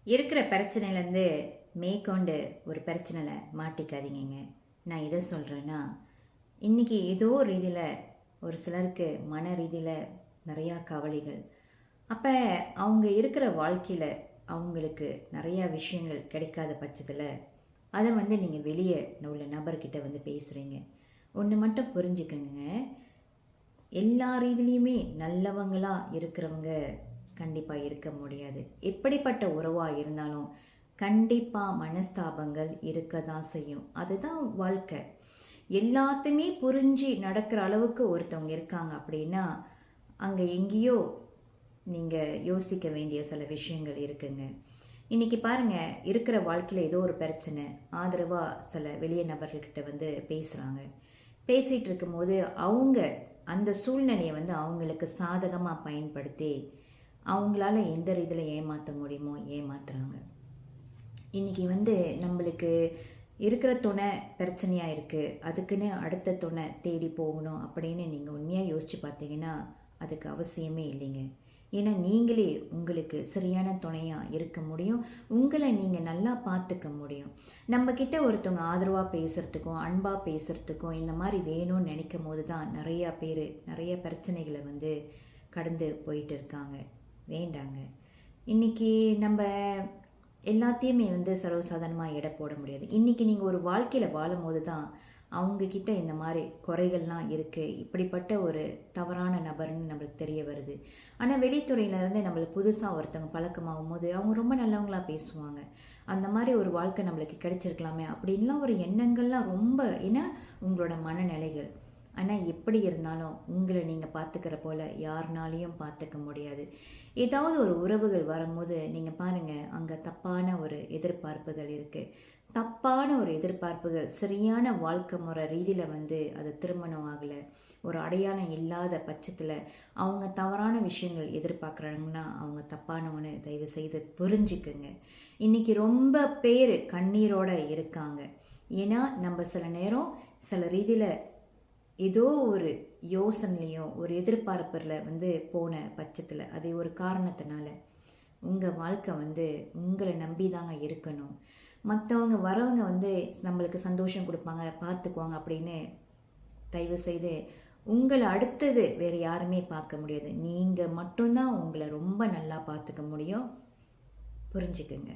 இருக்கிற பிரச்சனையிலேருந்து மேற்கொண்டு ஒரு பிரச்சனையில் மாட்டிக்காதீங்க. நான் எதை சொல்கிறேன்னா, இன்றைக்கி ஏதோ ரீதியில் ஒரு சிலருக்கு மன ரீதியில் நிறையா கவலைகள். அப்போ அவங்க இருக்கிற வாழ்க்கையில் அவங்களுக்கு நிறையா விஷயங்கள் கிடைக்காத பட்சத்தில் அதை நீங்கள் வெளியே உள்ள நபர்கிட்ட பேசுகிறீங்க. ஒன்று மட்டும் புரிஞ்சுக்கங்க, எல்லா ரீதிலையுமே நல்லவங்களாக இருக்கிறவங்க கண்டிப்பாக இருக்க முடியாது. எப்படிப்பட்ட உறவாக இருந்தாலும் கண்டிப்பாக மனஸ்தாபங்கள் இருக்க தான் செய்யும். அதுதான் வாழ்க்கை. எல்லாத்தையுமே புரிஞ்சு நடக்கிற அளவுக்கு ஒருத்தவங்க இருக்காங்க அப்படின்னா அங்கே எங்கேயோ நீங்கள் யோசிக்க வேண்டிய சில விஷயங்கள் இருக்குங்க. இன்றைக்கி பாருங்கள், இருக்கிற வாழ்க்கையில் ஏதோ ஒரு பிரச்சனை, ஆதரவாக சில வெளிய நபர்கள்கிட்ட பேசுகிறாங்க. பேசிகிட்டு இருக்கும்போது அவங்க அந்த சூழ்நிலையை அவங்களுக்கு சாதகமாக பயன்படுத்தி அவங்களால எந்த ரீதியில் ஏமாற்ற முடியுமோ ஏமாத்துறாங்க. இன்றைக்கி நம்மளுக்கு இருக்கிற துணை பிரச்சனையாக இருக்குது, அதுக்குன்னு அடுத்த துணை தேடி போகணும் அப்படின்னு நீங்கள் உண்மையாக யோசித்து பார்த்தீங்கன்னா அதுக்கு அவசியமே இல்லைங்க. ஏன்னா நீங்களே உங்களுக்கு சரியான துணையாக இருக்க முடியும், உங்களை நீங்கள் நல்லா பார்த்துக்க முடியும். நம்மக்கிட்ட ஒருத்தவங்க ஆதரவாக பேசுகிறதுக்கும் அன்பாக பேசுகிறதுக்கும் இந்த மாதிரி வேணும்னு நினைக்கும் போது தான் நிறையா பேர் நிறைய பிரச்சனைகளை கடந்து போயிட்டு இருக்காங்க. வேண்டாங்க. இன்றைக்கி நம்ம எல்லாத்தையுமே சர்வசாதாரணமாக எடை போட முடியாது. இன்றைக்கி நீங்கள் ஒரு வாழ்க்கையில் வாழும் போது தான் அவங்கக்கிட்ட இந்த மாதிரி குறைகள்லாம் இருக்குது, இப்படிப்பட்ட ஒரு தவறான நபர்னு நம்மளுக்கு தெரிய வருது. ஆனால் வெளித்துறையிலேருந்து நம்மளுக்கு புதுசாக ஒருத்தவங்க பழக்கமாகும் போது அவங்க ரொம்ப நல்லவங்களாக பேசுவாங்க. அந்த மாதிரி ஒரு வாழ்க்கை நம்மளுக்கு கிடைச்சிருக்கலாமே அப்படின்லாம் ஒரு எண்ணங்கள்லாம் ரொம்ப, ஏன்னா உங்களோட மனநிலைகள். ஆனால் எப்படி இருந்தாலும் உங்களை நீங்கள் பார்த்துக்கிற போல் யாருனாலையும் பார்த்துக்க முடியாது. ஏதாவது ஒரு உறவுகள் வரும்போது நீங்கள் பாருங்கள், அங்கே தப்பான ஒரு எதிர்பார்ப்புகள் இருக்குது. தப்பான ஒரு எதிர்பார்ப்புகள் சரியான வாழ்க்கை முறை ரீதியில் அது திருமணம் ஆகலை, ஒரு அடையாளம் இல்லாத பட்சத்தில் அவங்க தவறான விஷயங்கள் எதிர்பார்க்குறாங்கன்னா அவங்க தப்பானவனு தயவு செய்து புரிஞ்சுக்குங்க. இன்றைக்கி ரொம்ப பேர் கண்ணீரோடு இருக்காங்க. ஏன்னா நம்ம சில நேரம் சில ரீதியில் ஏதோ ஒரு யோசனைலையோ ஒரு எதிர்பார்ப்பில் போன பட்சத்தில் அது ஒரு காரணத்தினால உங்கள் வாழ்க்கை உங்களை நம்பி தாங்க இருக்கணும். மற்றவங்க வரவங்க நம்மளுக்கு சந்தோஷம் கொடுப்பாங்க, பார்த்துக்குவாங்க அப்படின்னு தயவு செய்து உங்களை அடுத்தது வேறு யாருமே பார்க்க முடியாது. நீங்கள் மட்டும்தான் உங்களை ரொம்ப நல்லா பார்த்துக்க முடியும். புரிஞ்சுக்குங்க.